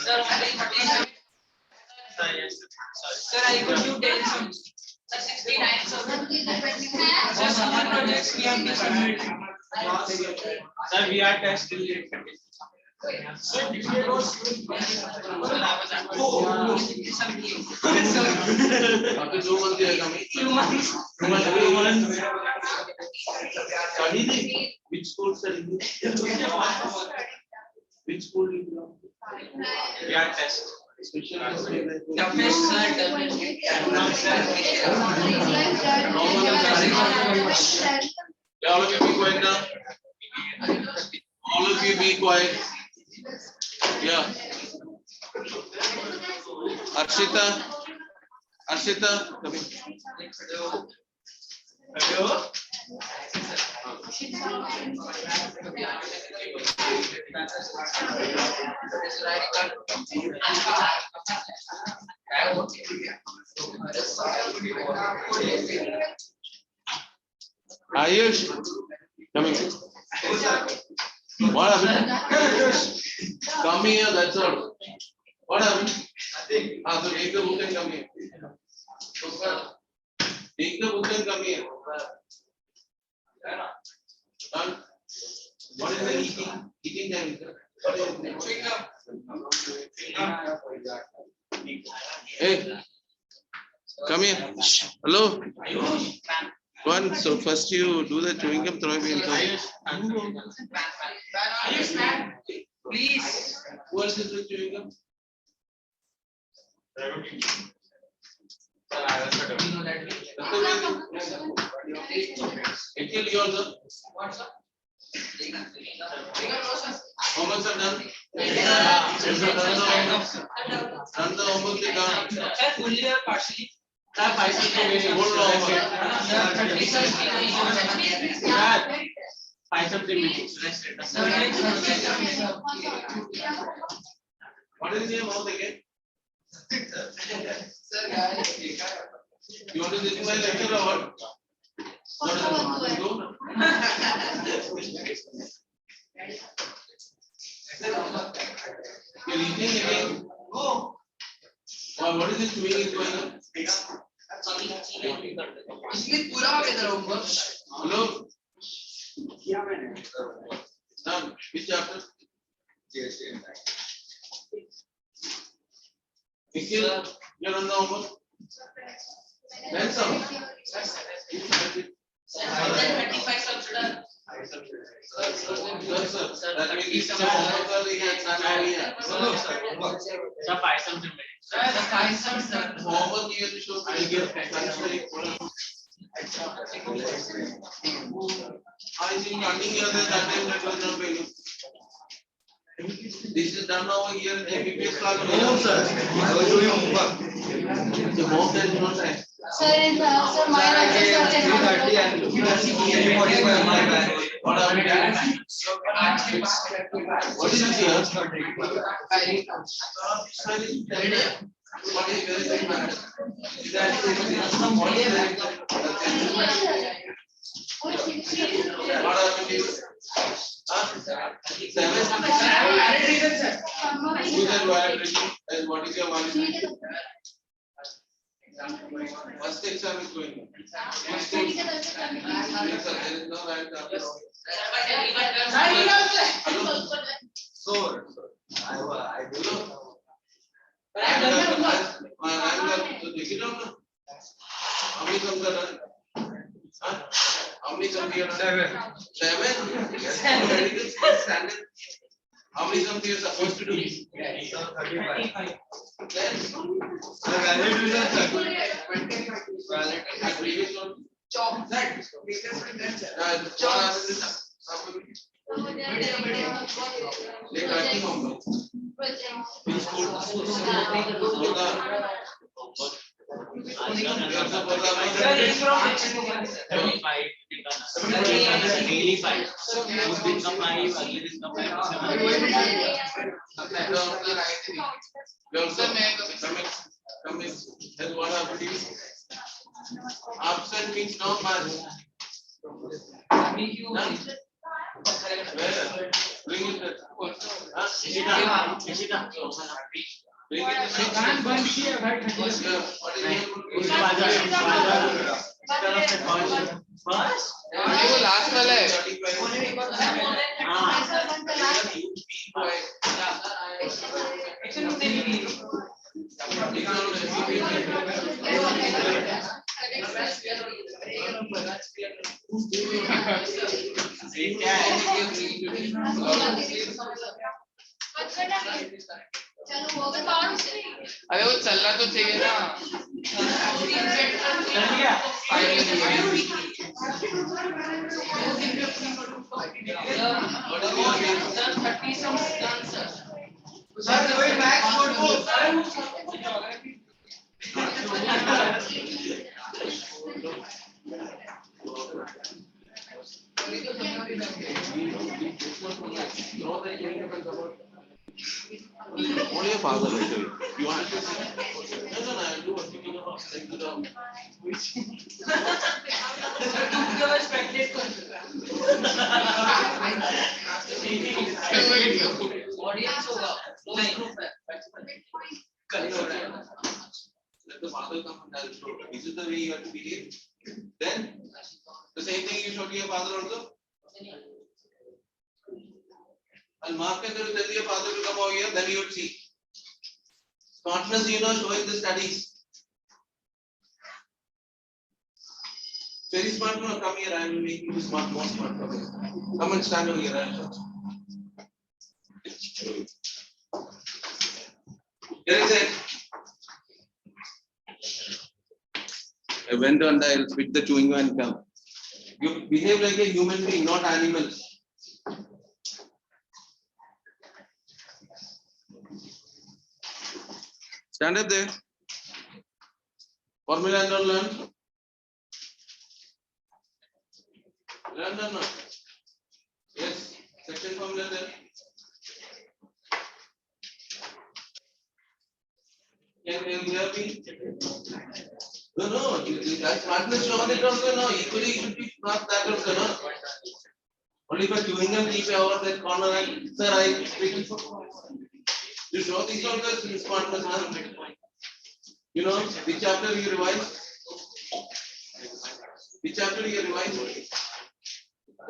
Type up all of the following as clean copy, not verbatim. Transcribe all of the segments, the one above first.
Sir, only 37. Yes. Sir, I could do 10 sums. Sir, 69 sums. Sir, summer projects we have to submit. Sir, we are testing it. Sir, this year was. After 2 months, they are coming. 2 months. 2 months. Study which school study? Which school you belong to? We are test. Special Toughest, sir. All of you be quiet now. All of you be quiet. Yeah. Arshita, come in. Hello. Ayush, coming. What happened? Come here, that's all. What happened? Nothing. So take the book and come here. Take the book and come here. Done. What is the eating time? What is it? Hey, come here. Hello. Go on. So first you do the chewing gum, throw it in. Please. Who else is with chewing gum? Actually, you also. How much are done? Done the homework they done. Sir, fully or partially? Whole homework. 5 minutes. What is your mouth again? You want to listen my lecture or what? You're eating again? What is it chewing is going on? इसमें पूरा हो गया होगा. Hello? Done. Which chapter? Nikhil, you're on the homework? Then some. 35 subs done. Sir, that means some homework are here. Sir, 5 subs remaining. Sir, 5 subs done. Homework you have to show. I give. I think running here that time that was not paying. This is done over here in MBBS class. No, sir. I was doing homework. So home there is no time. Sir, sir, my lectures are 3:30 and 3:45 my bad. What are we doing? What is this here? What is very very bad? Is that what is that? What are we doing? 7. Who is valid reading? And what is your valid reading? First exam is going on. Next exam. There is no right after. So, I do. How many comes are done? How many comes here? 7. 7? Yes. Medical standard. How many comes you are supposed to do? 35. Then, valid result. Valid previous one. Chop. That. Daily 5. This दिन का 5, अगले दिन का 5. Absent means no mark. Bring it. Bring it to 6. वो last वाला है अरे वो चलना तो चाहिए ना Only a father will do it. You want to see? No, I'll do a video of like the audience होगा नहीं let the father come and tell you. This is the way you have to behave. Then the same thing you show to your father also. And Mark can tell your father to come over here, then you would see. Smartness, showing the studies. Very smart, no, come here, I will make you smart, more smart. Come here. Come and stand over here. Here is it. I went on, I'll spit the chewing gum and come. You behave like a human being, not animals. Stand up there. Formula and learn. Learn or not? Yes. Section formula there. Can you hear me? No. That smartness shown it also. No, equally it should be not that also. No. Only for chewing gum, keep over that corner and sir, I speak. You show these all the smartness. No? You know which chapter you revise? Which chapter you revise?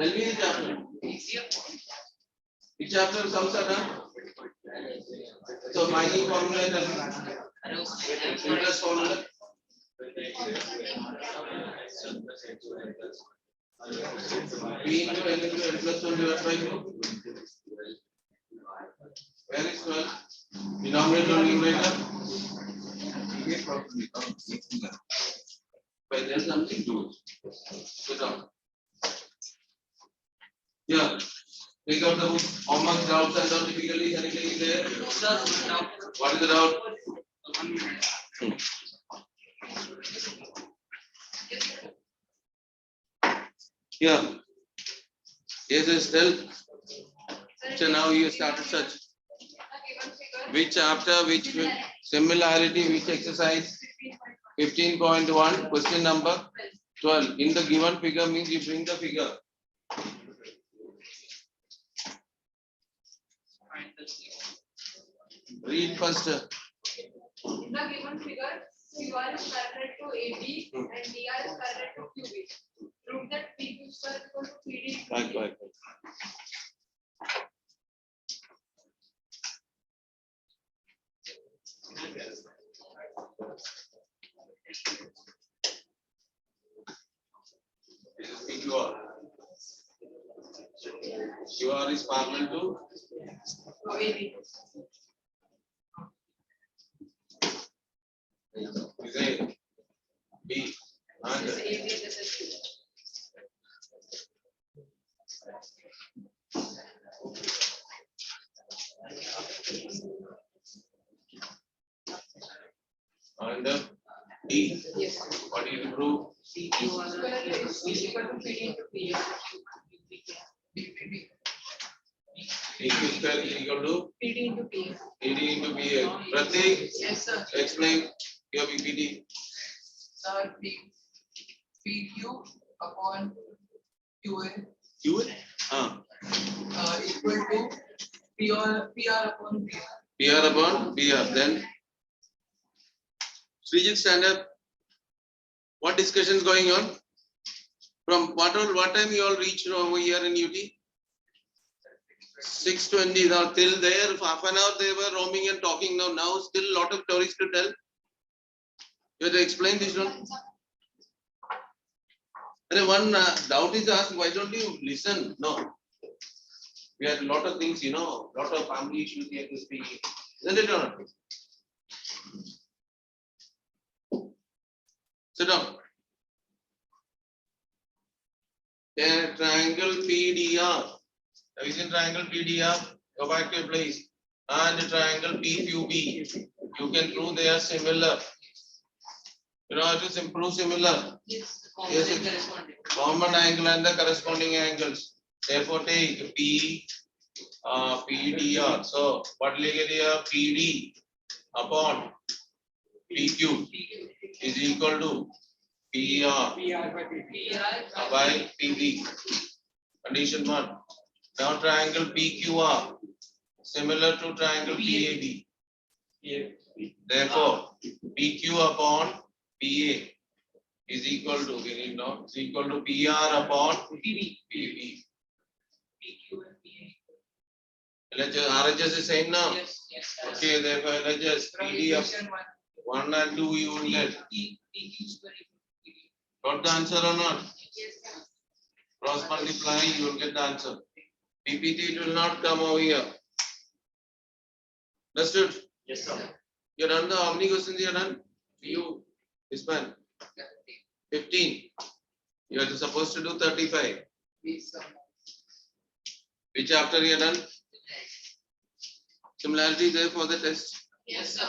Tell me the chapter. Which chapter sums are done? So mining formula and interest formula. P into N into N plus 1 divided by 2. Where is 12? Denominator or numerator? But there's something to it. Sit down. Yeah. Take out the book. How much doubts and how difficulties anything is there? What is the doubt? Yeah. Yes, tell. So now you started such. Which chapter, which similarity, which exercise? 15.1, question number 12. In the given figure means you bring the figure. Read first. In the given figure, QR is parallel to AB and DR is parallel to QB. Prove that PQ square is equal to PD. Right. This is PQR. QR is parallel to AB. is A, B, and This is AB, this is QB. and D. Yes. What do you prove? PQ square is equal to PD into PA. PQ square is equal to PD into PA. PD into PA. Pratik, Yes, sir. explain your PPT. Sir, PQ upon QA QA? equal to P PR upon PR. PR upon PR. Then, Srijit, stand up. What discussion is going on? From what time you all reached over here in UT? 6:20. Now till there, half an hour they were roaming and talking. Now still a lot of stories to tell. You have to explain this one. And one doubt is asked, why don't you listen? No. We had a lot of things, lot of family issues here to speak. Isn't it or not? Sit down. Yeah, triangle PDR. Have you seen triangle PDR? Go back to your place. And the triangle PQB. You can prove they are similar. You know how to prove similar? Yes. Yes, common angle and the corresponding angles. Therefore, take P, PDR. So, what will you get here? PD upon PQ is equal to PR by PB. Condition 1. Now, triangle PQR similar to triangle PAB. Therefore, PQ upon PA is equal to, is equal to PR upon PB. PQ and PA. RHS is same now. Yes. Okay, therefore LHS PD of Equation 1 and 2 you will get. PQ square equal to PB. Got the answer or not? Yes, sir. Cross multiplying, you will get the answer. PPT it will not come over here. Understood? Yes, sir. You done the how many questions you done? You, this man. 15. You are supposed to do 35. Yes, sir. Which chapter you done? Similarity there for the test. Yes, sir.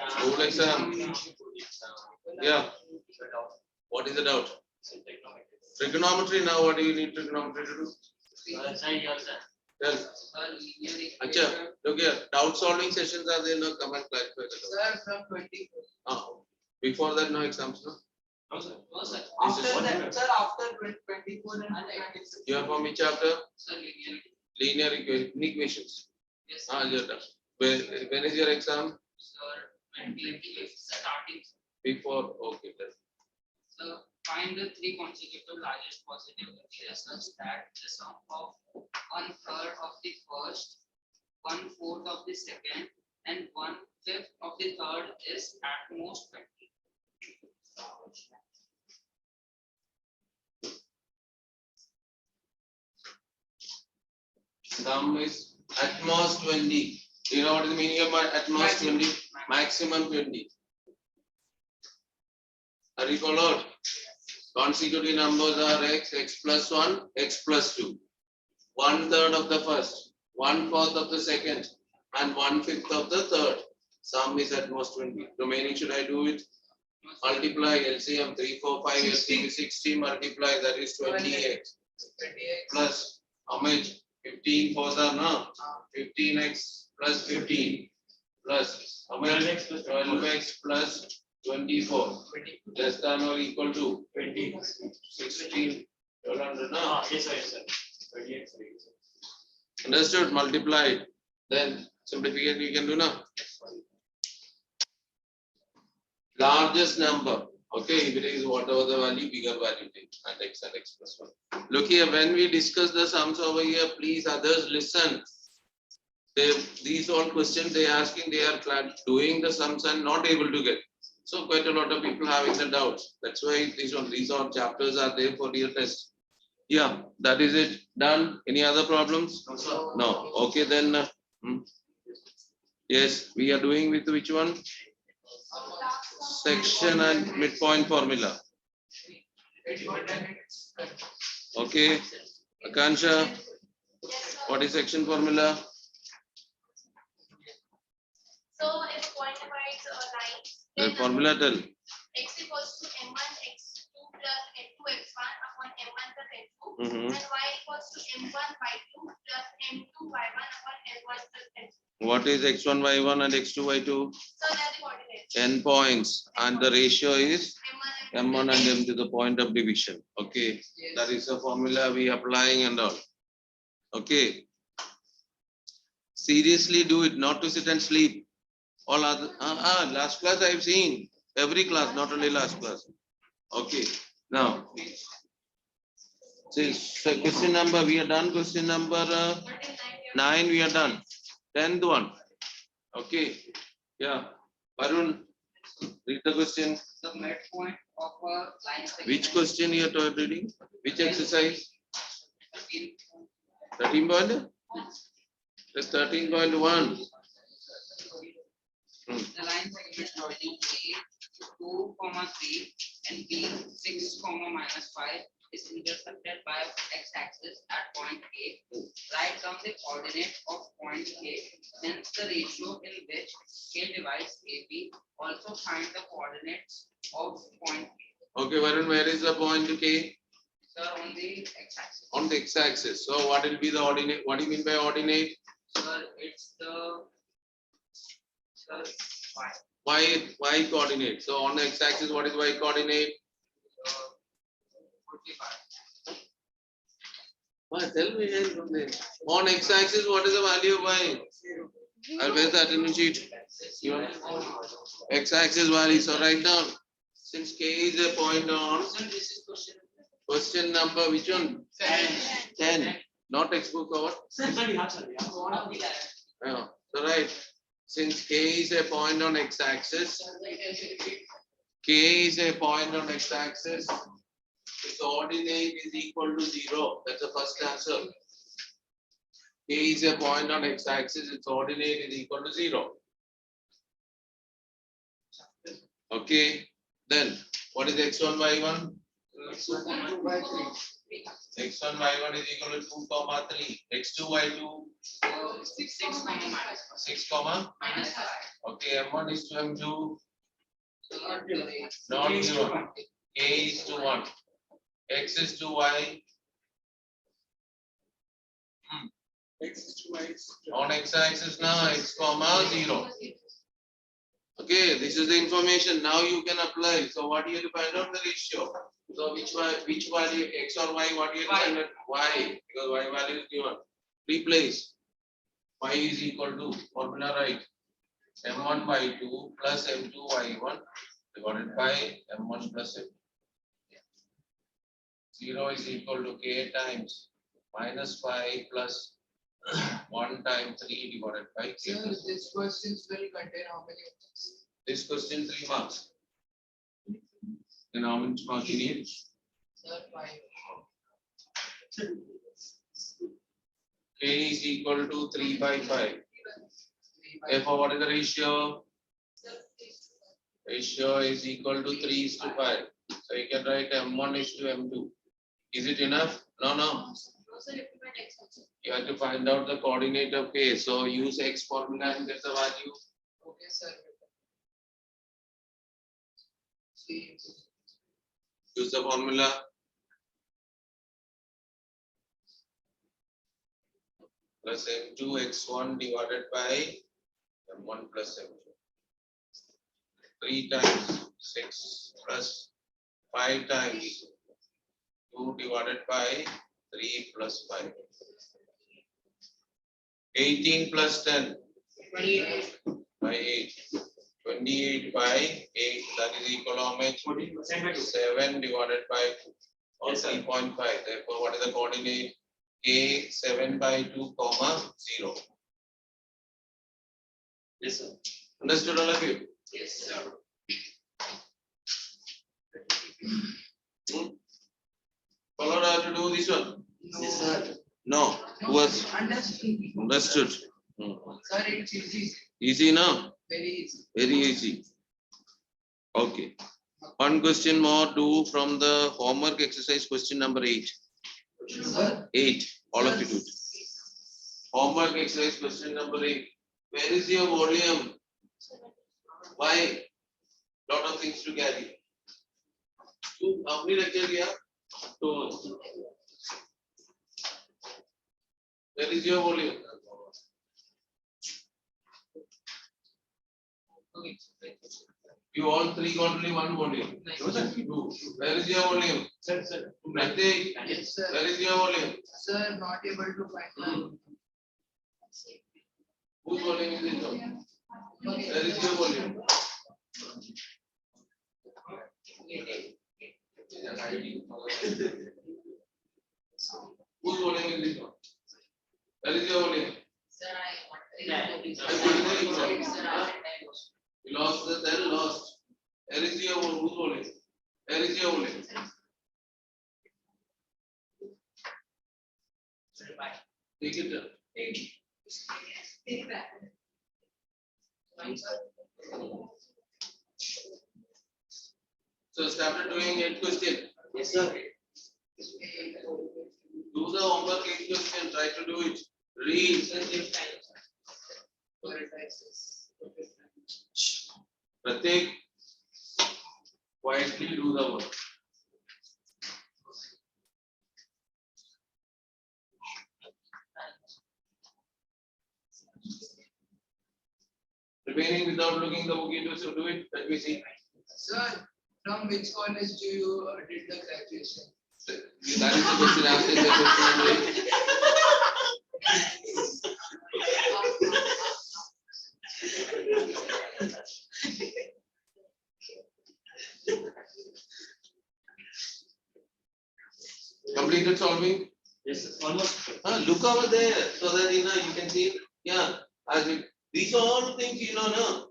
School exam. Yeah. What is the doubt? Trigonometry now. What do you need trigonometry to do? Tell. Acha, look here. Doubt solving sessions are there. No, come and clarify the doubt. Sir, from 24. Before that, no exams, no? No, sir. This is After what that, sir, after 24 and 26. you are from which chapter? Sir, Linear equations. yes, You're done. When is your exam? sir, 28 starting. Before, okay. Then. So find the three consecutive largest positive integers such that the sum of 1/3 of the first, 1/4 of the second, and 1/5 of the third is at most 20. Sum is at most 20. You know what is the meaning of at most 20? Maximum 20. Are you followed? Consecutive numbers are x plus 1, x plus 2. 1/3 of the first, 1/4 of the second, and 1/5 of the third. Sum is at most 20. Remaining, should I do it? Multiply LCM 3, 4, 5, LCM 60, multiply, that is 28. 28. Plus, how much? 15 4s are now. 15x plus 15 plus how much? 12x plus 24 less than or equal to 20. 16 1200 now. Yes, sir. 28. Understood? Multiplied. Then simplification you can do now. Largest number. Okay, if it is whatever the value, bigger value take and x plus 1. Look here, when we discuss the sums over here, please others listen. These all questions they are asking, they are doing the sums and not able to get. So quite a lot of people having the doubts. That's why these all chapters are there for your test. Yeah, that is it. Done. Any other problems? No, sir. No. Okay, then. Yes, we are doing with which one? Section and midpoint formula. Okay. Akansha, what is section formula? So if a point divides a line, The then formula tell. x equals to m1 x2 plus m2 x1 upon m1 plus m2, Mhm. and y equals to m1 y2 plus m2 y1 upon m1 plus m2. What is x1, y1 and x2, y2? So that's the coordinates. Endpoints, and the ratio is M1 m1 and m to the point of division. Okay, that is the formula we applying and all. Okay. Seriously do it, not to sit and sleep. All other, last class I have seen. Every class, not only last class. Okay. Now, so question number, we are done. Question number 9, we are done. 10th one. Okay. Yeah. Varun, read the question. The midpoint of a line segment. Which question you are reading? Which exercise? 13 point? That's 13.1. The line segment joining A 2, 3 and B 6, -5 is intersected by x-axis at point A. Write down the coordinate of point A. Hence the ratio in which K divides AB. Also find the coordinates of point A. Okay, Varun, where is the point K? Sir, on the x-axis. On the x-axis. So what will be the ordinate? What do you mean by ordinate? Sir, it's the y. Y coordinate. So on the x-axis, what is y coordinate? 45. Tell me. On x-axis, what is the value of y? I'll where's the attendance sheet? X-axis value. So write down. Since K is a point on Sir, this is question number which one? 10. Not textbook or what? Yeah. So right. Since K is a point on x-axis, K is a point on x-axis, its ordinate is equal to 0. That's the first answer. K is a point on x-axis, its ordinate is equal to 0. Okay. Then what is x1, y1? x1, y1 is equal to 2, 3. x2, y2 6, -5. okay, m1 is to m2 not 0. K is to 1. X is to y. On x-axis now x comma 0. Okay, this is the information. Now you can apply. So what do you have to find out? The ratio. So which value, x or y, what do you have to find out? Y, because y value is given. Replace. Y is equal to, formula right, m1 by 2 plus m2 y1 divided by m1 plus m2. 0 is equal to k times -5 plus 1 times 3 divided by k. Sir, this questions will contain how many options? This question 3 marks. Then how many marks you need? Sir, 5. K is equal to 3 by 5. Therefore, what is the ratio? Ratio is equal to 3 is to 5. So you can write m1 is to m2. Is it enough? No, no. You have to find out the coordinate of K. So use X formula and get the value. Okay, sir. See. Use the formula. Plus m2 x1 divided by m1 plus m2. 3 times 6 plus 5 times 2 divided by 3 plus 5. 18 plus 10 by 8. 28 by 8, that is equal to how much? 7 divided by 2 or 3.5. Therefore, what is the coordinate? K 7 by 2 comma 0. Yes, sir. Understood all of you? Yes, sir. Followed how to do this one? Yes, sir. No. Who was Understood. understood? Sir, it's easy. Easy now? Very easy. Very easy. Okay. One question more, do from the homework exercise question number 8. Sir, 8. All of you do it. Homework exercise question number 8. Where is your volume? Why? Lot of things to carry. How many lectures you have? 2. Where is your volume? You all three got only one volume. Two. Where is your volume? Pratik, Yes, sir. where is your volume? Sir, not able to find Whose volume is this one? the. Where is your volume? Whose volume is this one? Where is your volume? Sir, You lost the cell, lost. Where is your whose volume? Where is your volume? Take it down. So started doing 8 question. Yes, sir. Do the homework 8 question. Try to do it. Read. Pratik, quietly do the work. Remaining without looking the book, so do it. Let me see. Sir, from which college do you did the graduation? That is the question. Answer the question. Completed solving? Yes, almost. Look over there so that you can see. Yeah, these are all things no.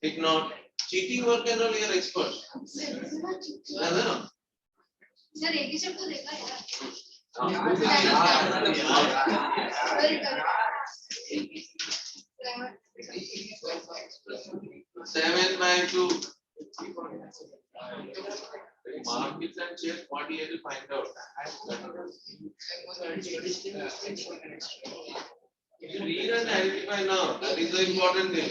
If not, cheating work and all, you are expert. No. Sir एक ही शब्द देखा यार 7/2. Mark it and check what you have to find out. You read and identify now. That is the important thing.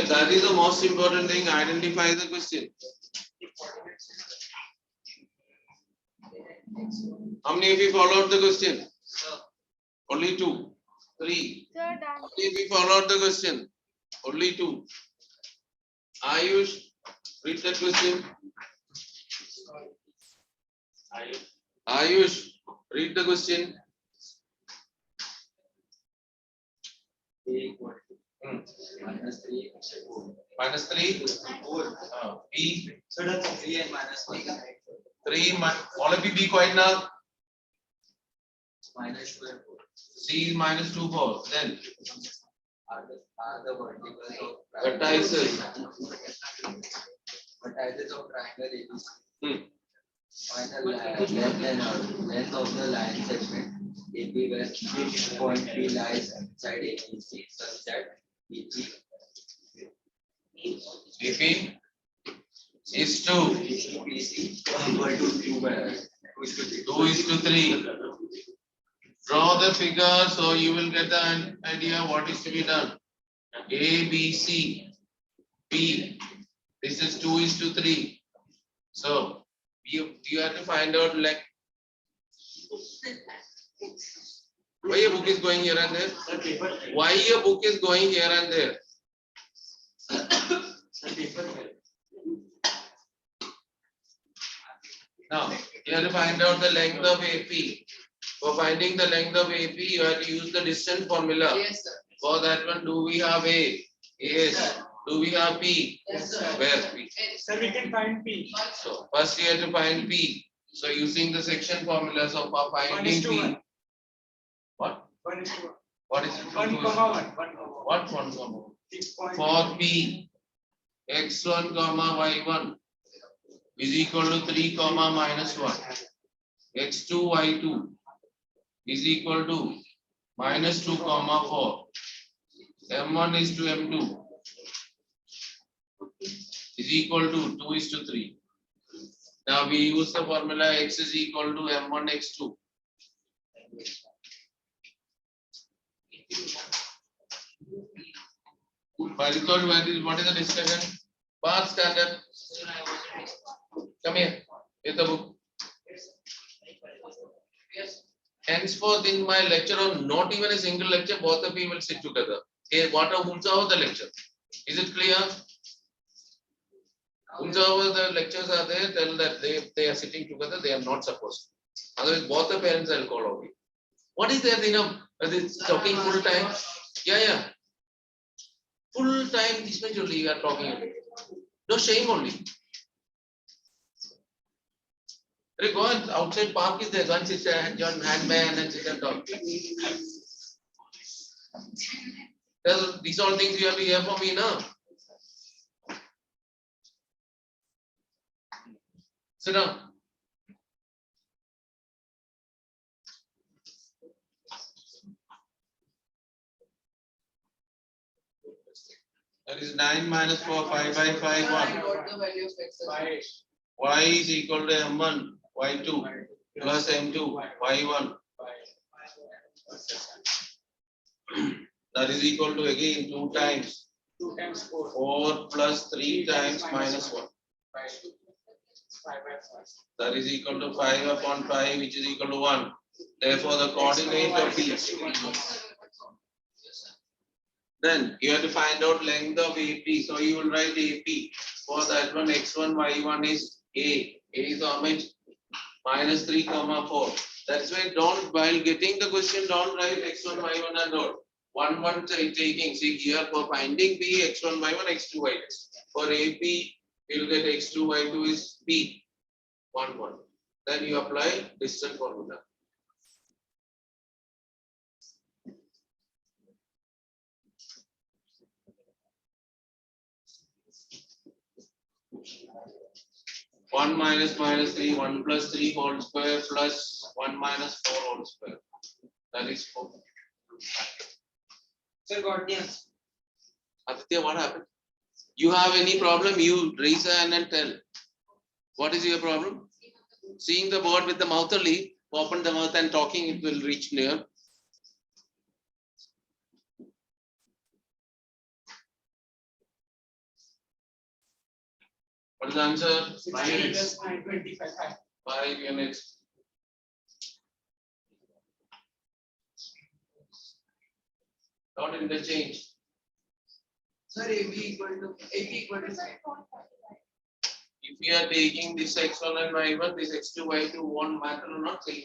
That is the most important thing. Identify the question. How many of you followed the question? Only 2, 3. Sir How many of you followed the question? Only 2. Ayush, read that question. Ayush, read the question. Minus 3. B. So that's 3 and minus 1. 3. All of you be quiet now. Minus 2 and 4. C is minus 2, 4. Then Are the verticals of vertices. vertices of triangle ABC. Hmm. Find the length of the line segment AB where point B lies inside ABC such that BP is 2. BC equal to 2:3. Draw the figure so you will get the idea what is to be done. A, B, C, B. This is 2:3. So you have to find out like why your book is going here and there. Why your book is going here and there. Now you have to find out the length of AP. For finding the length of AP, you have to use the distance formula. Yes, sir. For that one, do we have A? Yes. Do we have P? Yes, sir. Where P? Sir we can find P. So first you have to find P. So using the section formula, so for 1 finding is to P. 1. What? 1 is to 1. What is it? 1, 1. What 1, comma? 6.5. For P, x1, y1 is equal to 3, minus 1. x2, y2 is equal to minus 2, 4. M1 is to M2 is equal to 2:3. Now we use the formula x is equal to M1 x2. Paritosh, what is the discussion? Bar standard. Come here. Get the book. Henceforth, in my lecture, or not even a single lecture, both of you will sit together. Okay, who's the lecture? Is it clear? Whosoever the lectures are there, tell that they are sitting together, they are not supposed to. Otherwise, both the parents will call out. What is there, Dinam? Is talking full time? Yeah. Full time, this much only you are talking. No shame only. Go and outside park is there, go and sit and join handman and sit and talk. These all things you have to hear from me now. Sit down. That is 9 minus 4, 5 by 5, I 1. got the value of x. Y is equal to M1, Y2 plus M2, Y1. That is equal to again 2 times 4 plus 3 times minus 1. That is equal to 5 upon 5, which is equal to 1. Therefore, the coordinate of B. Then you have to find out length of AP. So you will write AP. For that one, x1, y1 is A. A is how much? Minus 3, 4. That's why don't, while getting the question, don't write x1, y1 and all. One taking, see here for finding B, x1, y1, x2, y2. For AP, you'll get x2, y2 is B. 1. Then you apply distance formula. One minus 3, 1 plus 3 whole square plus 1 minus 4 whole square. That is 4. Sir, got the answer. Aditya, what happened? You have any problem? You raise a hand and tell. What is your problem? Seeing the board with the mouth only, open the mouth and talking, it will reach near. What is the answer? 5 units. 5 units. Not interchange. Sir, AB equal to 5. If you are taking this x1 and y1, this x2, y2 won't matter or not. Okay.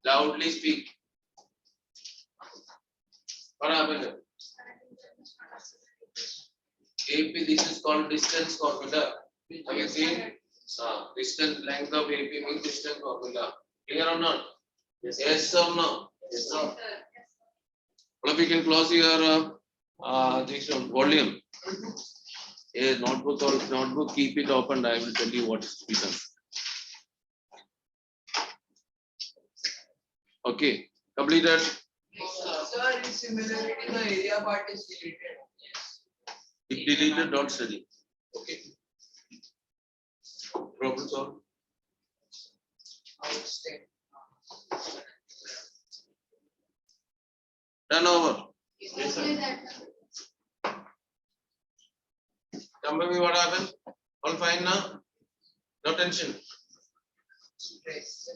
Loudly speak. What happened? AP, this is called distance formula. Have you seen? Distance, length of AP means distance formula. Clear or not? Yes or no? Yes, sir. All of you can close your this one, volume. A notebook, keep it open. I will tell you what is to be done. Okay, completed. Sir, in similarity, the area part is deleted. If deleted, don't study. Okay. Problem solved. Outstanding. Done over. Yes, sir. Tell me what happened. All fine now? No tension. Stress.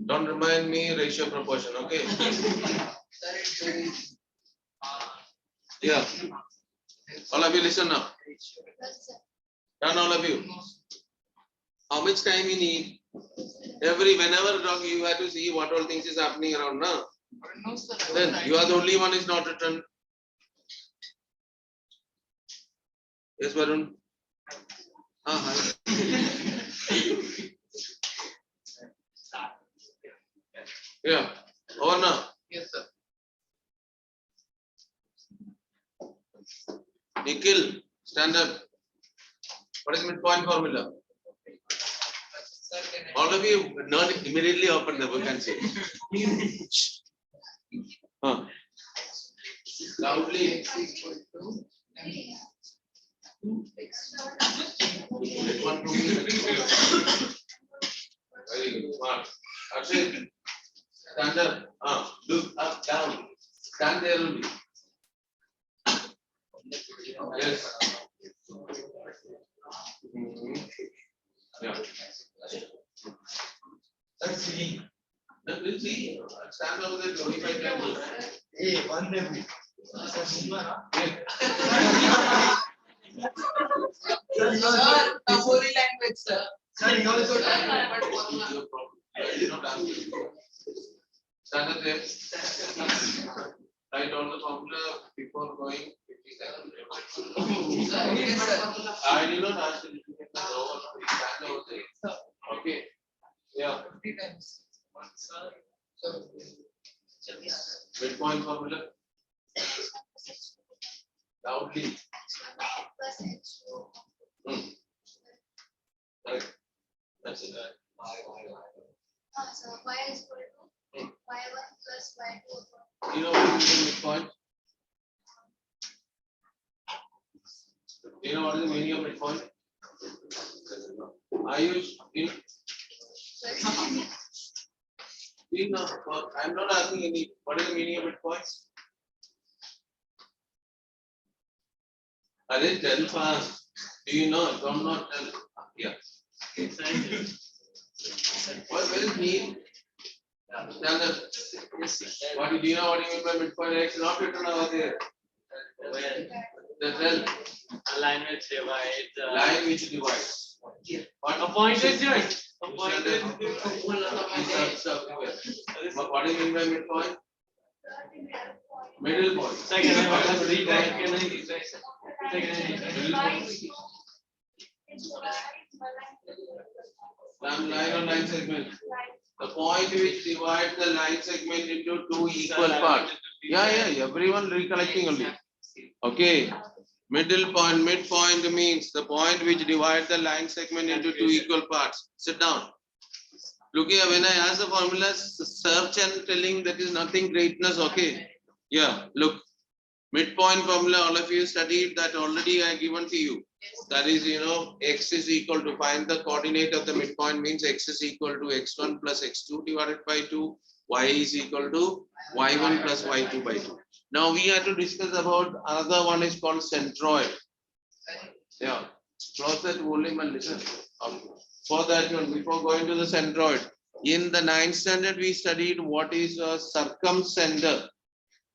Don't remind me ratio proportion, okay? Yeah. All of you listen now. Done all of you. How much time you need? Whenever you have to see what all things is happening around now. No, sir. Then you are the only one is not written. Yes, Varun. Hi. Yeah. Over now. Yes, sir. Nikhil, stand up. What is midpoint formula? Sir, can All of you not immediately open the book and say. Loudly. X equal to That one to me. Very good. Smart. Akshay, stand up. Look up, down. Stand there only. Yes. Yeah. Sir, C. Then we'll see. Stand over there 25 times. Hey, one day. Sir, Tamori language, sir. Sir, you also Your problem. I did not ask you. Stand up there. Write all the formula before going 50 seconds. Yes, sir. I did not ask you to get the over. Stand over there. Okay. Yeah. 50 times. Sir. Midpoint formula. Loudly. Right. That's it. So y is equal to y1 plus y2. You know what is the midpoint? Do you know what is the meaning of midpoint? Are you in? I'm not asking any. What is the meaning of midpoint? Are they tell fast? Do you know? Don't not tell. Yeah. What is mean? Tell them. What do you know? What do you mean by midpoint? It's not written over there. The tell. A line which divides. Line which divides. What A point is joint. A point is What do you mean by midpoint? Middle point. Second, I will read that. Can I read that? Middle point. Line or line segment. The point which divides the line segment into two equal parts. Yeah, everyone recollecting only. Okay. Middle point, midpoint means the point which divides the line segment into two equal parts. Sit down. Look here, when I ask the formula, search and telling that is nothing greatness, okay? Yeah, look. Midpoint formula, all of you studied that already I given to you. That is, x is equal to find the coordinate of the midpoint means x is equal to x1 plus x2 divided by 2. Y is equal to y1 plus y2 by 2. Now we have to discuss about another one is called centroid. Yeah, close that volume and listen. For that one, before going to the centroid, in the 9th standard we studied what is a circumcenter.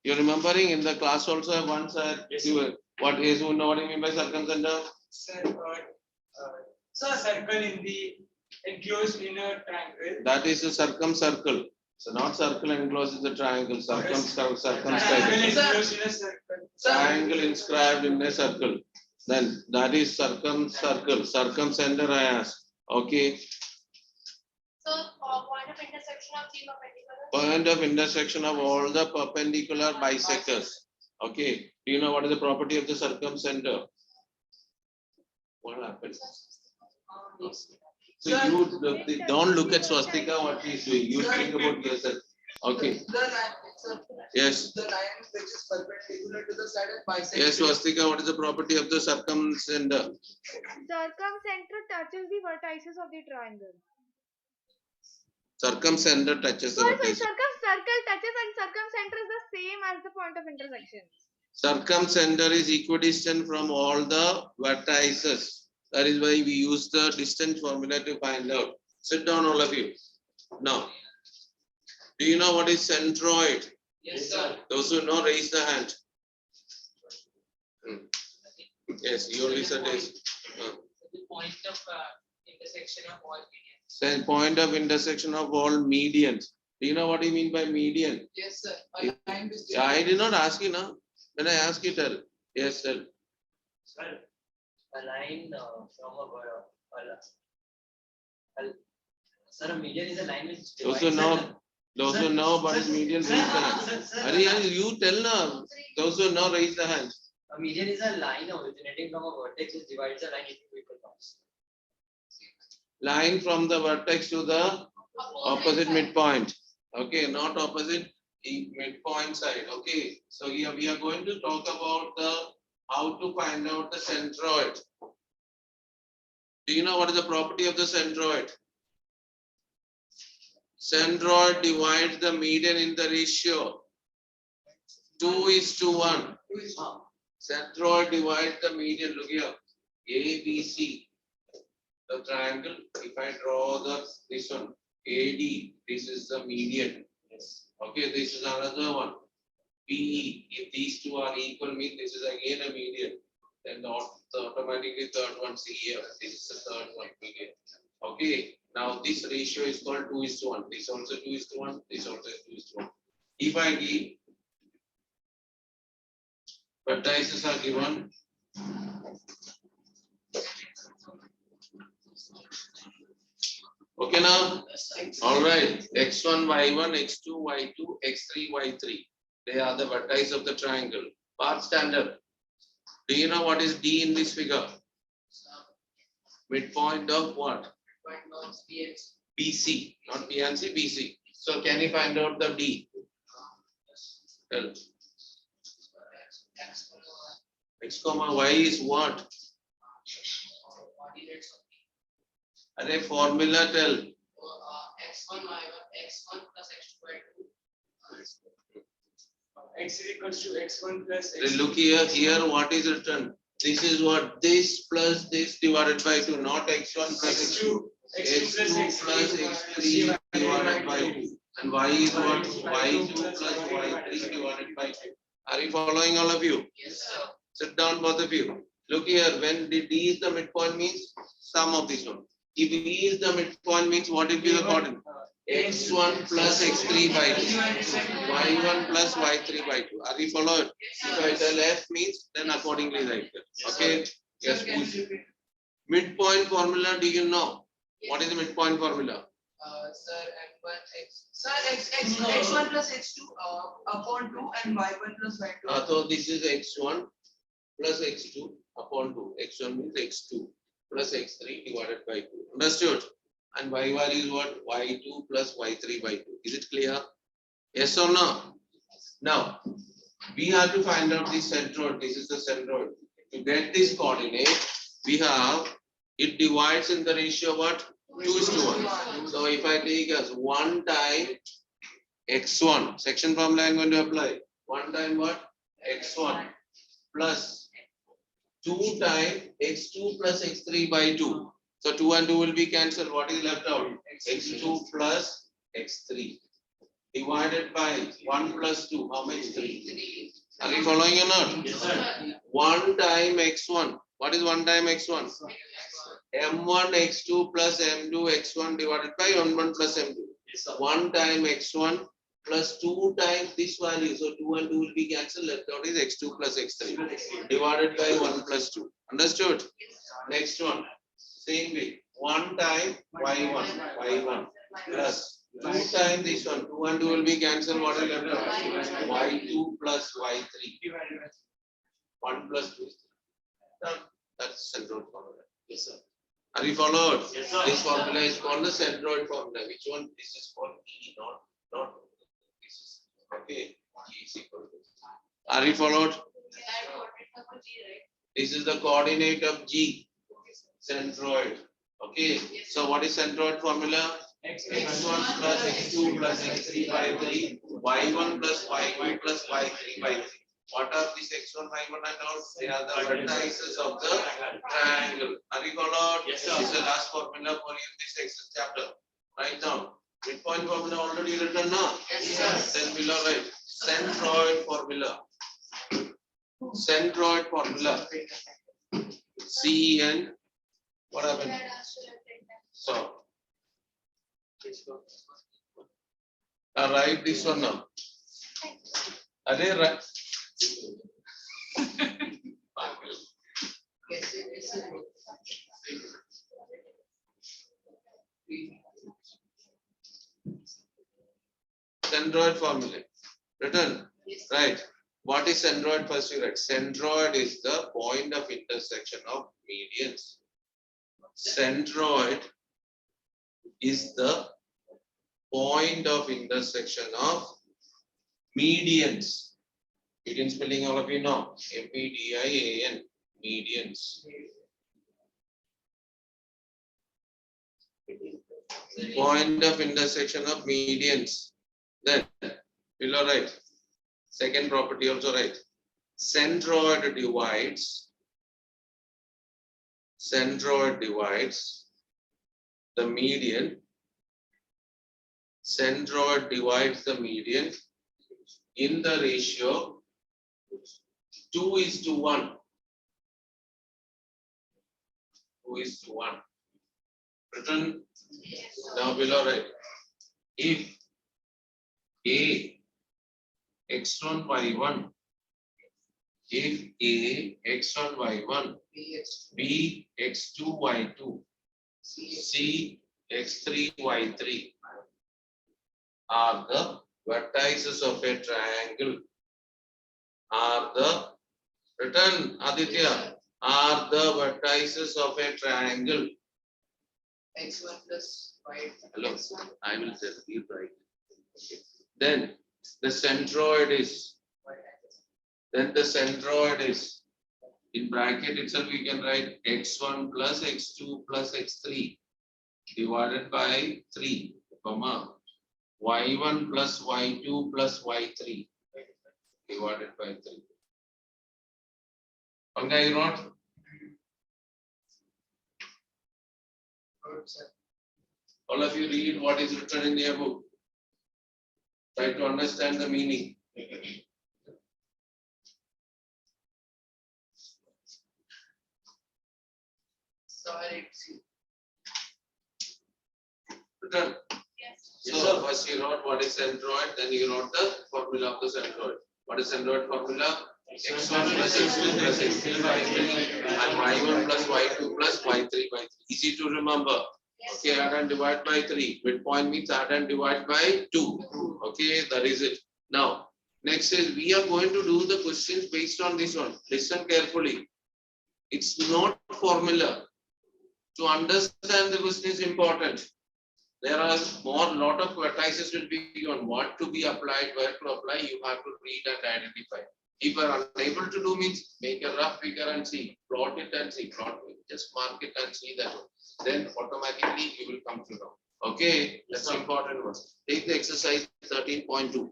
You're remembering in the class also once what is you know what you mean by circumcenter? Centroid. So circle in the enclosed in a triangle. That is a circumcircle. So not circle enclosed is a triangle. Triangle Circumscribed. enclosed in a circle. Triangle inscribed in a circle. Then that is circumcircle. Circumcenter I asked. Okay. So point of intersection of the perpendicular. Point of intersection of all the perpendicular bisectors. Okay. Do you know what is the property of the circumcenter? What happens? So you don't look at swastika, what he is doing. You think about yourself. Okay. The line, sir. Yes. The line which is perpendicular to the side and bisects. Yes, swastika, what is the property of the circumcenter? Circumcenter touches the vertices of the triangle. Circumcenter touches the Sorry, vertex. circle touches and circumcenter is the same as the point of intersection. Circumcenter is equidistant from all the vertices. That is why we use the distance formula to find out. Sit down, all of you. Now, do you know what is centroid? Yes, sir. Those who know, raise the hand. Yes, you only said yes. The point of intersection of all medians. Point of intersection of all medians. Do you know what you mean by median? Yes, sir. A line which Yeah, I did not ask you now. When I ask you, tell. Yes, tell. Sir, a line from sir, a median is a line which Those who know what is median, raise the hand. Hari, you tell now. Those who know, raise the hand. a median is a line originating from a vertex which divides a line into equal parts. Line from the vertex to the opposite midpoint. Okay, not opposite, midpoint side. Okay, so here we are going to talk about the how to find out the centroid. Do you know what is the property of the centroid? Centroid divides the median in the ratio 2:1. Centroid divides the median. Look here, ABC. The triangle. If I draw this one, AD, this is the median. Okay, this is another one. PE, if these two are equal, means this is again a median. Then automatically third one CF, this is the third one median. Okay, now this ratio is called 2:1. This also 2:1, this also is 2:1. D by D, vertices are given. Okay now, all right, x1, y1, x2, y2, x3, y3. They are the vertices of the triangle. Path standard. Do you know what is D in this figure? Midpoint of what? BC, not B and C, BC. So can you find out the D? Tell. X comma y is what? Array formula tell. x1 y1 x1 plus x2 y2. X is equals to x1 plus Then look here what is written? This is what? This plus this divided by 2, not x1 plus x2. x2 plus x3 divided by 2. And y is what? y2 plus y3 divided by 2. Are you following, all of you? Yes, sir. Sit down, both of you. Look here, when the D is the midpoint means sum of this one. If E is the midpoint means what will be the coordinate? x1 plus x3 by 2, y1 plus y3 by 2. Are you followed? If I tell F means, then accordingly write it. Okay? Yes, please. Midpoint formula, do you know? What is the midpoint formula? Sir, m1 x. Sir, x1 plus x2 upon 2 and y1 plus y2. So this is x1 plus x2 upon 2. x1 means x2 plus x3 divided by 2. Understood? And y1 is what? y2 plus y3 by 2. Is it clear? Yes or no? Now, we have to find out the centroid. This is the centroid. To get this coordinate, we have, it divides in the ratio what? 2:1. So if I take as 1 time x1, section formula I am going to apply. 1 time what? x1 plus 2 times x2 plus x3 by 2. So 2 and 2 will be cancelled. What is left out? x2 plus x3 divided by 1 plus 2. How much? 3. Are you following or not? Yes, sir. 1 time x1. What is 1 time x1? m1 x2 plus m2 x1 divided by m1 plus m2. 1 time x1 plus 2 times this value. So 2 and 2 will be cancelled. Left out is x2 plus x3 divided by 1 plus 2. Understood? Next one. Same way. 1 time y1 plus 2 times this one. 2 and 2 will be cancelled. What is left out? y2 plus y3. 1 plus 2 is 3. Done. That's centroid formula. Yes, sir. Are you followed? Yes, sir. This formula is called the centroid formula. Which one? This is called E, not this is okay. E is equal to. Are you followed? This is the coordinate of G. Centroid. Okay. So what is centroid formula? x1 plus x2 plus x3 by 3, y1 plus y2 plus y3 by 3. What are these x1, y1 and all? They are the vertices of the triangle. Are you followed? Yes, sir. This is the last formula for you in this ICSE chapter. Write down. Midpoint formula already written now? Yes, sir. Then below write centroid formula. Centroid formula. CEN. What happened? So, write this one now. Are they right? Centroid formula. Written. Right. What is centroid? First you write. Centroid is the point of intersection of medians. Centroid is the point of intersection of medians. Median spelling all of you know. M-E-D-I-A-N. Medians. Point of intersection of medians. Then below right. Second property also right. Centroid divides the median centroid divides the median in the ratio 2:1. 2:1. Written now below, right? If A x1 y1, if A x1 y1, B x2 y2, C x3 y3 are the vertices of a triangle, are the written Aditya, are the vertices of a triangle. X1 plus Y. Hello, I will tell you right. Then the centroid is, in bracket itself we can write x1 plus x2 plus x3 divided by 3, comma, y1 plus y2 plus y3 divided by 3. Okay, you not? All of you read what is written in your book. Try to understand the meaning. Sorry. Written. Yes. So first you wrote what is centroid, then you wrote the formula of the centroid. What is centroid formula? x1 plus x2 plus x3 by 3 and y1 plus y2 plus y3 by 3. Easy to remember. Okay, add and divide by 3. Midpoint means add and divide by 2. Okay, that is it. Now, next is we are going to do the questions based on this one. Listen carefully. It's not formula. To understand the question is important. There are lot of vertices will be given. What to be applied, where to apply, you have to read and identify. If you are unable to do means make a rough figure and see, plot it and see, just mark it and see that one. Then automatically you will come to know. Okay, that's important one. Take the exercise 13.2.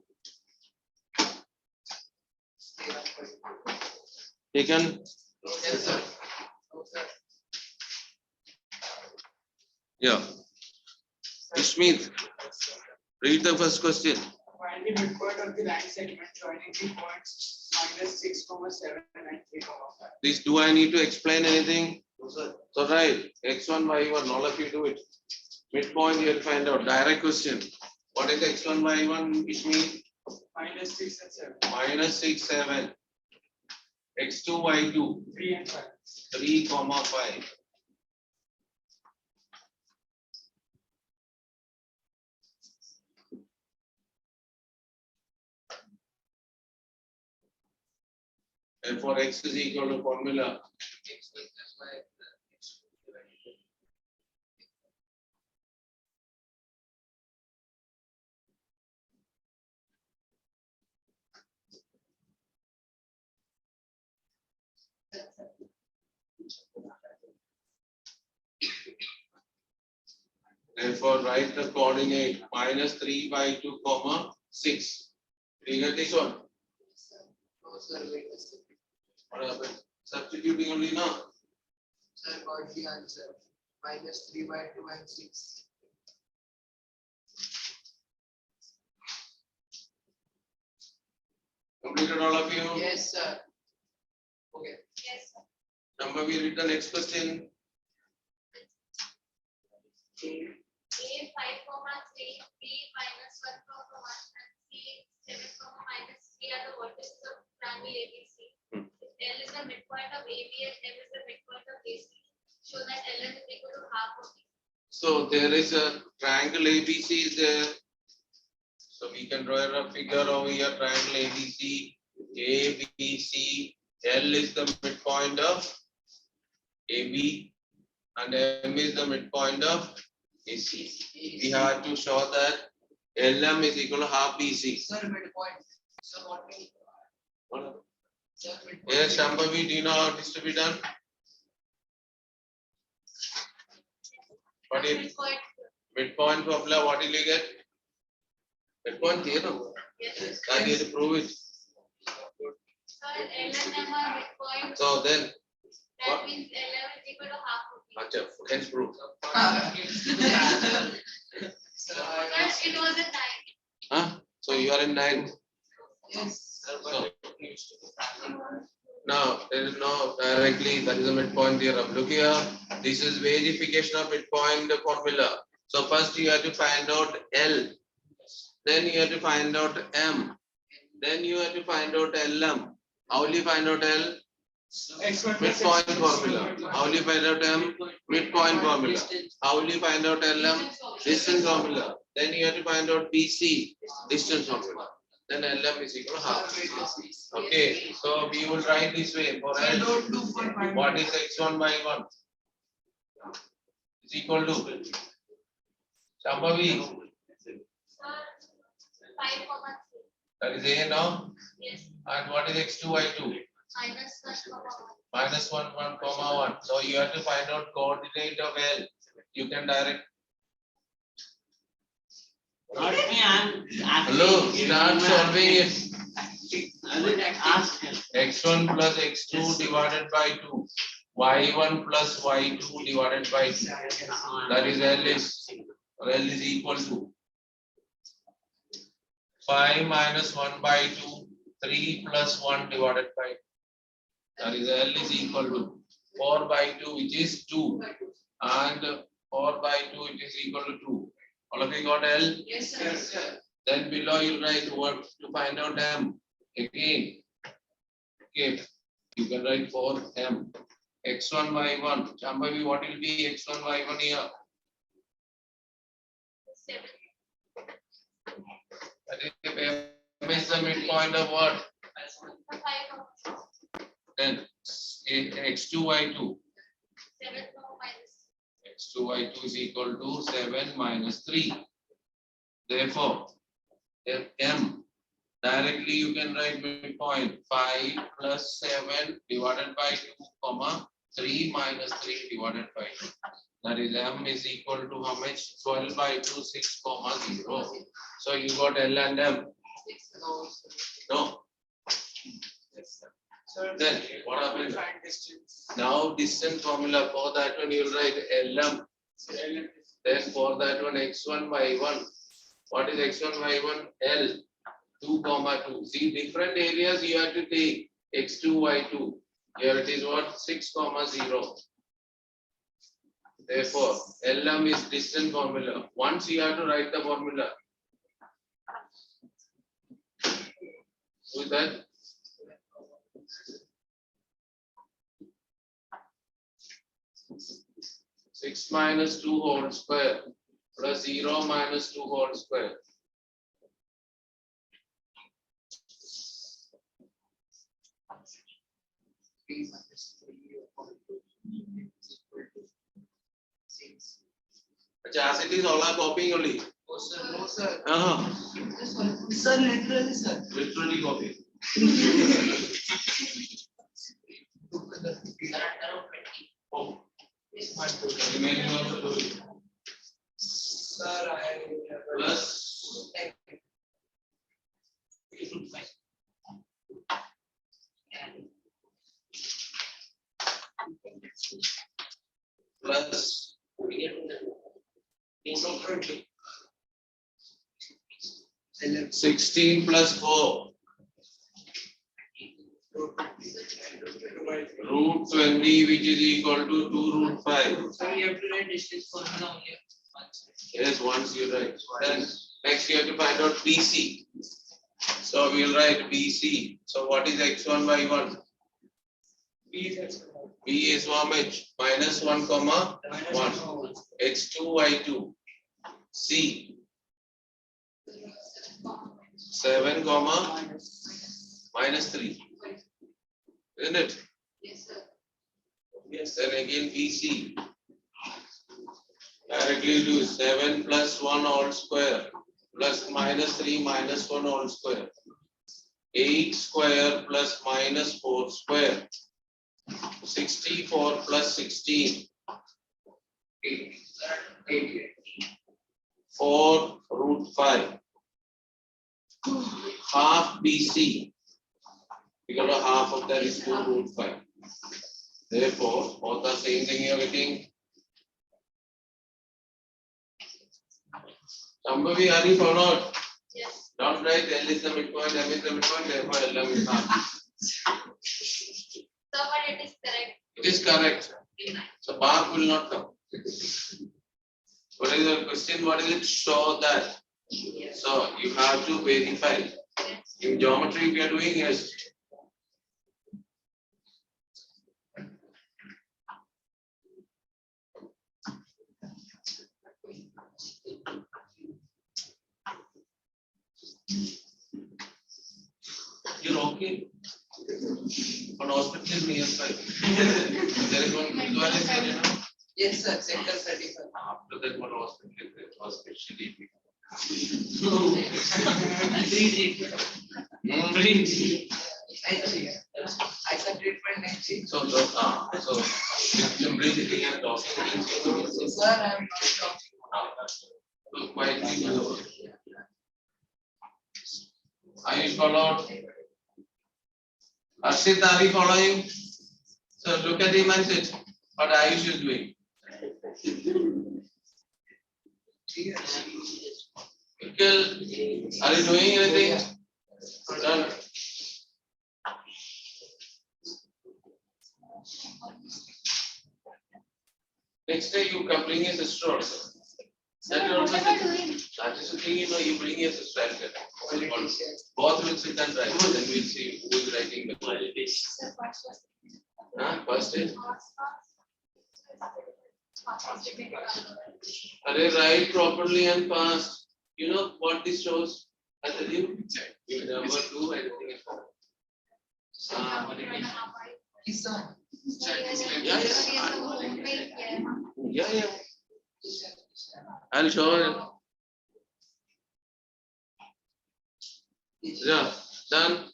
Taken? Yes, sir. No, sir. Yeah. Smith, read the first question. Find the midpoint of the line segment joining the points -6, 7 and 3, 5. This do I need to explain anything? No, sir. So right, x1, y1, all of you do it. Midpoint you'll find out. Direct question. What is x1, y1, which means? -6 and 7. -6, 7. x2, y2. 3 and 5. 3, 5. Therefore, x is equal to formula. X plus Y. Therefore, write the coordinate -3 by 2, 6. Do you get this one? No, sir, wait a second. What happened? Substituting only now. Sir, got the answer. -3 by 2 and 6. Completed all of you? Yes, sir. Okay. Yes. Number we read the next question. A 5, 3, B -1, 1, and C 7, -3 are the vertices of triangle ABC. If L is the midpoint of AB and M is the midpoint of AC, show that LM is equal to half of B. So there is a triangle ABC is there. So we can draw a figure over here, triangle ABC, ABC, L is the midpoint of AB and M is the midpoint of AC. We have to show that LM is equal to half BC. Sir, midpoint. So what we. What? Sir, midpoint. Yes, Shambhavi, do you know how this to be done? What is midpoint formula? What will you get? Midpoint zero. Yes. Can you prove it? Sir, L and M are midpoint. So then, That means LM is equal to half of B. Acha, hence prove. First, it was a 9. Huh? So you are in 9. Yes. So, now there is no directly, that is a midpoint theorem. Look here, this is verification of midpoint formula. So first you have to find out L, then you have to find out M, then you have to find out LM. How will you find out L? Midpoint formula. How will you find out M? Midpoint formula. How will you find out LM? Distance formula. Then you have to find out BC, distance formula. Then LM is equal to half. Okay, so we will write this way for L. What is x1 by 1? Is equal to Shambhavi. Sir, 5, 3. That is A now. Yes. And what is x2 by 2? Minus 1, 1. Minus 1, 1, comma 1. So you have to find out coordinate of L. You can direct. Not me, I'm Hello, start solving it. I will ask him. X1 plus x2 divided by 2. Y1 plus y2 divided by 2. That is L is equal to 5 minus 1 by 2, 3 plus 1 divided by 2. That is L is equal to 4 by 2, which is 2. And 4 by 2, it is equal to 2. All of you got L? Yes, sir. Then below you write what to find out M. Again. Okay. You can write 4M. X1 by 1. Shambhavi, what will be X1 by 1 here? 7. That is the midpoint of what? 5, Then X2 by 2. 7 minus. X2 by 2 is equal to 7 minus 3. Therefore, M, directly you can write midpoint 5 plus 7 divided by 2, comma 3 minus 3 divided by 2. That is M is equal to how much? 12 by 2, 6, comma 0. So you got L and M. No. Sir, Then what happens? find distance. Now distance formula for that one you will write LM. Then for that one x1 by 1. What is x1 by 1? L 2 comma 2. See different areas you have to take x2 by 2. Here it is what? 6 comma 0. Therefore LM is distance formula. Once you have to write the formula. Who is that? Six minus 2 whole square plus 0 minus 2 whole square. As it is all are copying only. No, sir. No, sir. Sir, Literally, sir. literally copy. Oh. Remaining also do it. Sir, I Plus plus 16 plus 4 root 20, which is equal to 2 root 5. So we have to write distance formula only. Yes, once you write. Then next you have to find out BC. So we will write BC. So what is x1 by 1? B is how much? Minus 1 comma 1. X2 by 2. C 7 comma minus 3. Isn't it? Yes, sir. Yes. Then again BC. Directly do 7 plus 1 all square plus minus 3 minus 1 all square. 8 square plus minus 4 square. 64 plus 16. 4 root 5. Half BC. Because of half of that is 4 root 5. Therefore, both the same thing you are getting. Shambhavi, are you followed? Yes. Don't write L is the midpoint, M is the midpoint, therefore LM is not. So, but it is correct. It is correct. So mark will not come. What is the question? What is it? Show that. So you have to verify. In geometry, we are doing yes. You're okay. But hospital is nearby. There is one Gurdwara there, you know. Yes, sir, sector 35. After that, one hospital is there. Hospital. I said treatment next week. So breathing and talking. Sir, I am not talking. So quietly do the work. Are you followed? Arshit, are you following? So look at him and say what Ayush is doing. Nikhil, are you doing anything? Done. Next day you can bring your sister also. That is also that is the thing, you know, you bring your sister and get both will sit and write, and then we'll see who is writing the qualities. First is write properly and fast. You know what this shows? I tell you, you never do anything at all. Yes, sir. Yeah. I'll show you. Yeah, done.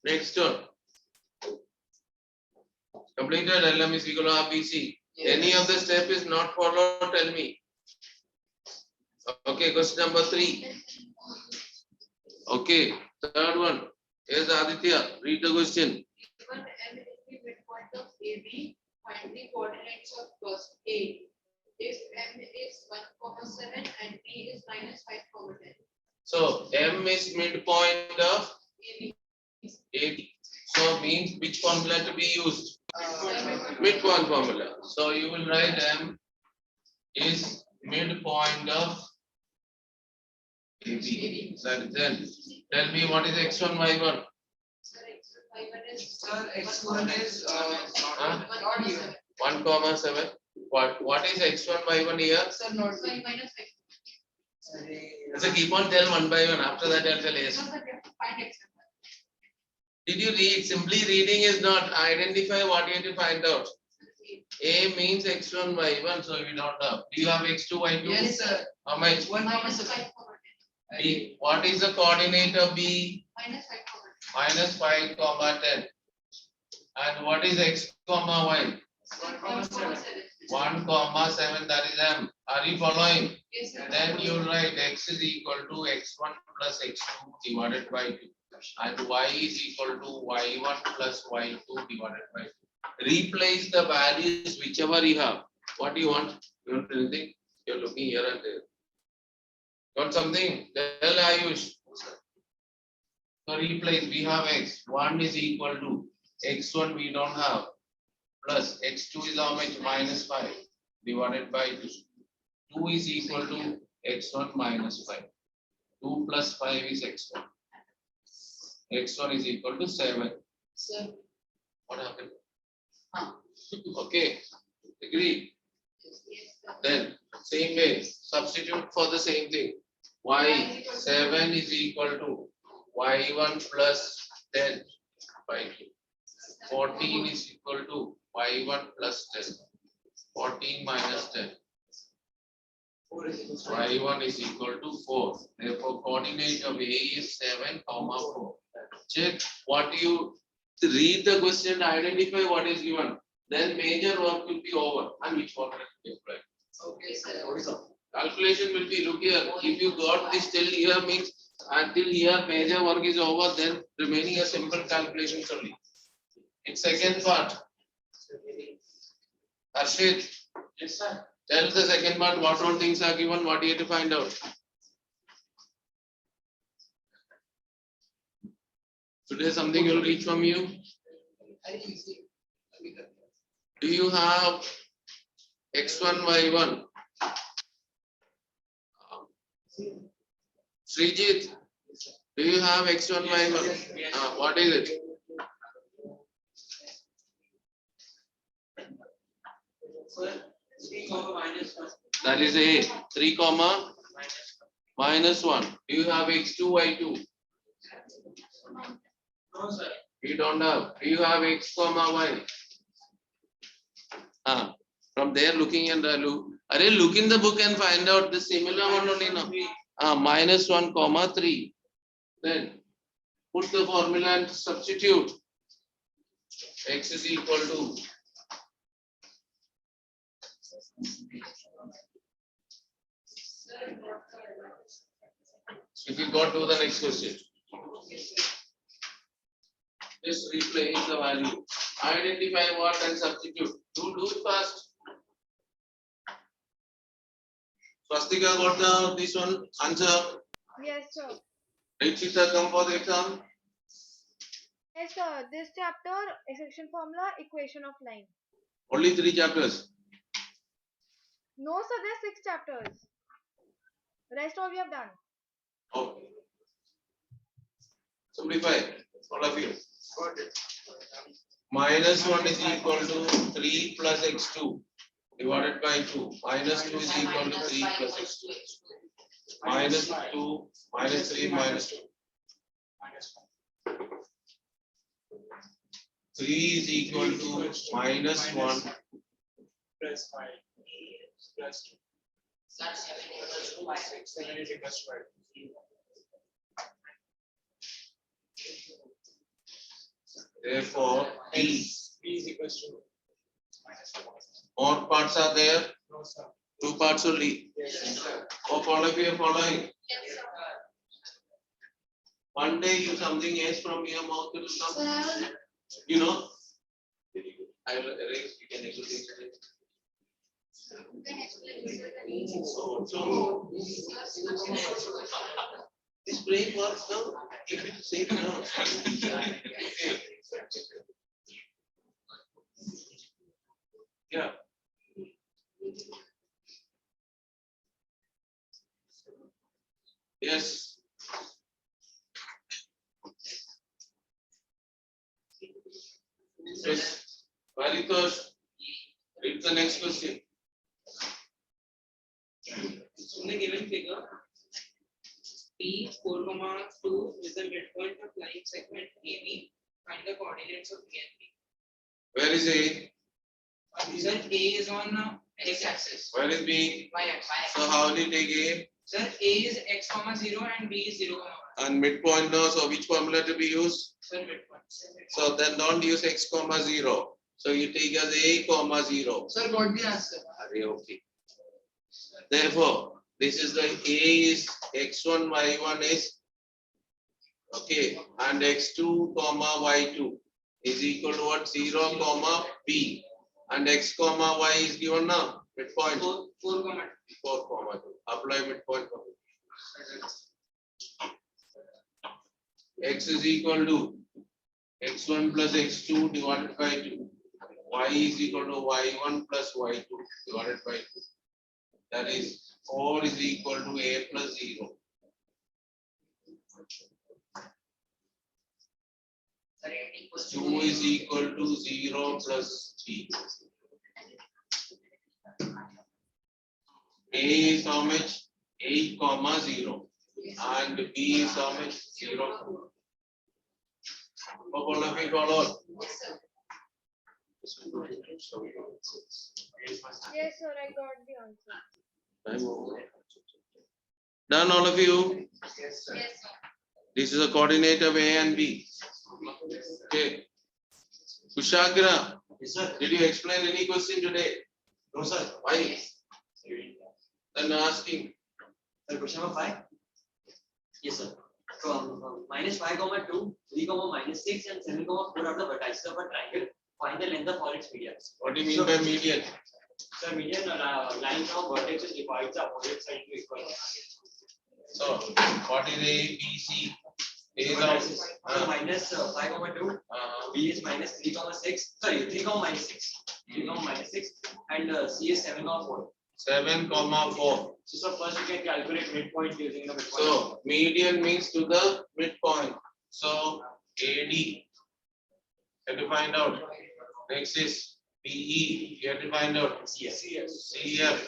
Next one. Completed LM is equal to RBC. Any of the step is not followed, tell me. Okay, question number 3. Okay, third one. Here's Aditya. Read the question. Given M is the midpoint of AB, find the coordinates of first A. If M is 1,7 and B is -5,10. So M is midpoint of AB. AB. So means which formula to be used? Midpoint formula. So you will write M is midpoint of AB. Then tell me what is x1, y1? Sir, X1 is not here. 1,7. What is x1, y1 here? Sir, not So here. -5. So keep on tell one by one. After that I'll tell yes. Find X. Did you read? Simply reading is not. Identify what you have to find out. A means x1, y1. So we don't have. Do you have x2, y2? Yes, sir. How much? -5,10. B. What is the coordinate of B? -5,10. -5, 10. And what is x, y? 1,7. 1, 7. That is M. Are you following? Yes, sir. Then you write x is equal to x1 plus x2 divided by 2. And y is equal to y1 plus y2 divided by 2. Replace the values whichever you have. What do you want? You want anything? You're looking here and there. Got something? Tell Ayush. So replace, we have x. 1 is equal to x1 we don't have. Plus x2 is how much? -5 divided by 2. 2 is equal to x1 -5. 2 plus 5 is x1. x1 is equal to 7. Sir. What happened? Okay. Agree? Then same way, substitute for the same thing. Y 7 is equal to y1 plus 10 by 2. 14 is equal to y1 plus 10. 14 minus 10. y1 is equal to 4. Therefore, coordinate of A is 7, 4. Check what you read the question, identify what is given. Then major work will be over. And which formula to be applied. Okay, sir. Calculation will be, look here, if you got this till here means until here major work is over, then remaining a simple calculation only. In second part, Arshit, Yes, sir. Tell the second part, what all things are given, what you have to find out. Today something will reach from you. Do you have x1, y1? Srijit, do you have x1, y1? What is it? That is A. 3 comma minus 1. Do you have x2, y2? No, sir. You don't have. Do you have x comma y? From there looking and look in the book and find out the similar one only now. Minus 1 comma 3. Then put the formula and substitute. X is equal to if you go to the next question. Just replace the value. Identify what and substitute. Do it fast. Swastika got this one answer. Yes, sir. Did Chitra come for the exam? Yes, sir. This chapter, section formula, equation of line. Only 3 chapters. No, sir. There's 6 chapters. Rest all we have done. Okay. Simplify. All of you. Minus 1 is equal to 3 plus x2 divided by 2. Minus 2 is equal to 3 plus x2. Minus 2, minus 3, minus 2. 3 is equal to minus 1 Plus 5 plus 2. 7 is equals to 5. Therefore, B is equals to minus 1. more parts are there. No, sir. 2 parts only. Yes, sir. Hope all of you are following. Yes, sir. One day you something else from your mouth will come. You know. I will erase. You can explain. So this brain works now. Keep it safe now. Yeah. Yes. Yes. Varitosh, read the next question. In the given figure, P 4,2 is the midpoint of line segment AB. Find the coordinates of P and P. Where is A? Sir, A is on x-axis. Where is B? Y-axis. So how will you take A? Sir, A is x comma 0 and B is 0 comma 1. And midpoint now, so which formula to be used? Sir, midpoint. So then don't use x comma 0. So you take as A comma 0. Sir, got the answer. Okay. Therefore, this is the A is x1, y1 is okay, and x2 comma y2 is equal to what? 0 comma b, and x comma y is given now midpoint 4 comma 4 comma 2. Apply midpoint formula. X is equal to x1 plus x2 divided by 2. Y is equal to y1 plus y2 divided by 2. That is 4 is equal to A plus 0. Sir, 2 is equal to 0 plus b. A is how much? 8 comma 0. And B is how much? 0. Hope all of you follow. Yes, sir. I got the answer. Done, all of you? Yes, sir. Yes, sir. This is a coordinate of A and B. Okay. Kushagra, Yes, sir. did you explain any question today? No, sir. Why? Then asking. Sir, question number 5. Yes, sir. From minus 5 comma 2, 3 comma minus 6, and 7 comma 4 are the vertices of a triangle. Find the length of all its medians. What do you mean by median? So median line from vertex divides the opposite side to equal. So what is A, B, C? A is minus 5,2. B is minus 3,6. Sorry, 3,6. 3,6. And C is 7,4. 7,4. So first you can calculate midpoint using the midpoint. So median means to the midpoint. So AD, you have to find out. Next is PE, you have to find out. CF, you have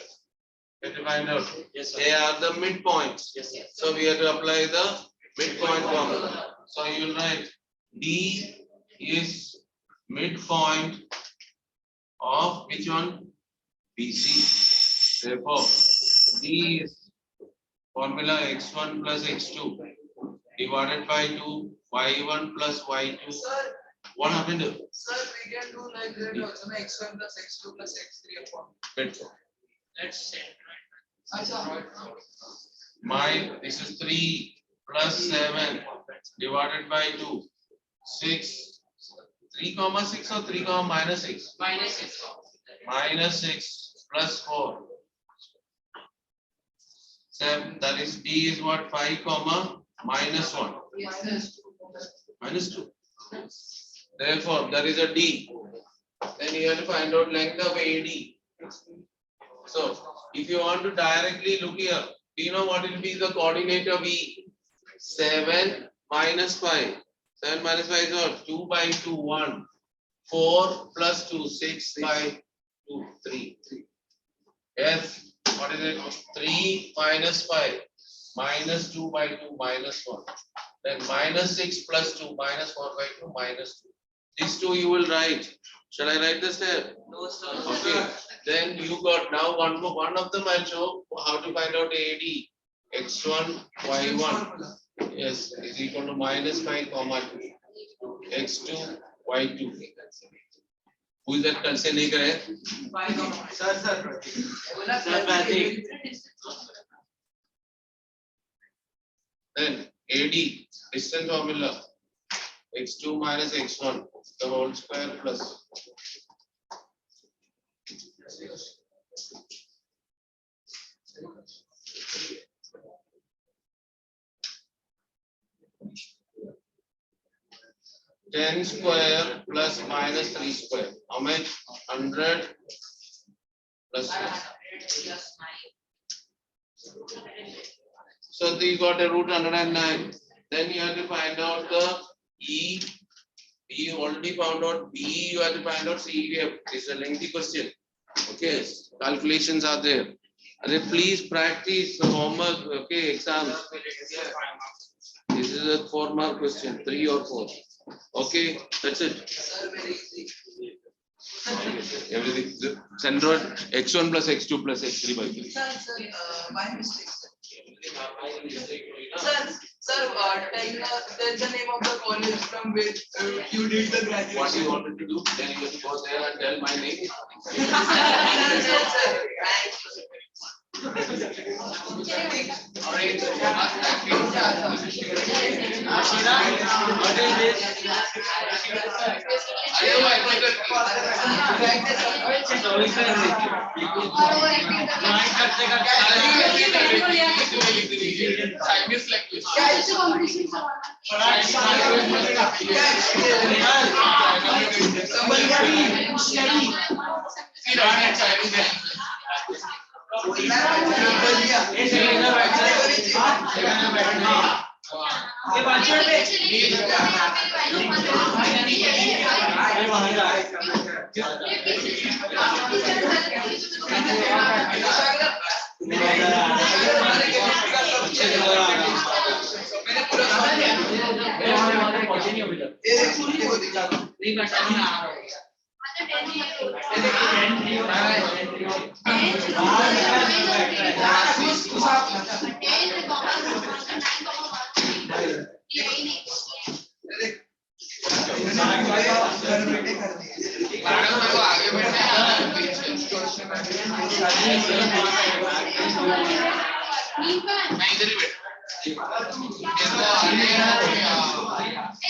to find out. Yes, sir. They are the midpoints. Yes, sir. So we have to apply the midpoint formula. So you will write D is midpoint of which one? BC. Therefore, D is formula x1 plus x2 divided by 2 y1 plus y2. Sir, What happened? sir, we can do like that also, na x1 plus x2 plus x3 upon. Midpoint. Let's say. This is 3 plus 7 divided by 2. 6. 3 comma 6 or 3 comma minus 6? Minus 6. Minus 6 plus 4. 7. That is D is what? 5 comma minus 1. Minus 2. Therefore, there is a D. Then you have to find out length of AD. So, if you want to directly look here, do you know what will be the coordinate of E? 7 minus 5. 7 minus 5 is what? 2 by 2, 1. 4 plus 2, 6 by 2, 3. F, what is it? 3 minus 5. Minus 2 by 2, minus 1. Then minus 6 plus 2, minus 4 by 2, minus 2. These two you will write. Shall I write the step? No, sir. Okay. Then you got now one of them I'll show how to find out AD. X1, Y1. Yes, is equal to minus 5 comma 2. X2, Y2. Who is that concern nahi kare? Sir. Then AD, distance formula. X2 minus X1, the whole square plus. Ten square plus minus 3 square. How much? 100 plus 1. So you got a root 109. Then you have to find out the E. B already found out. B you have to find out CEF. It's a lengthy question. Okay, calculations are there. Please practice the homework. Okay, exams. This is a 4-mark question, 3 or 4. Okay, that's it. Sir, very easy. Everything. Centroid x1 plus x2 plus x3 by 3. Sir, my mistake, sir. Sir, tell the name of the college from which you did the graduation. What you wanted to do? Then you have to go there and tell my name.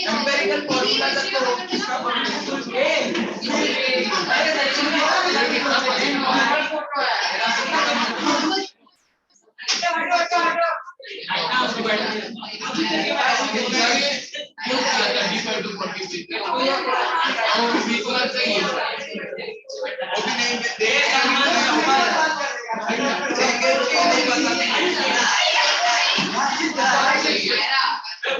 Empirical formula का वो नहीं दे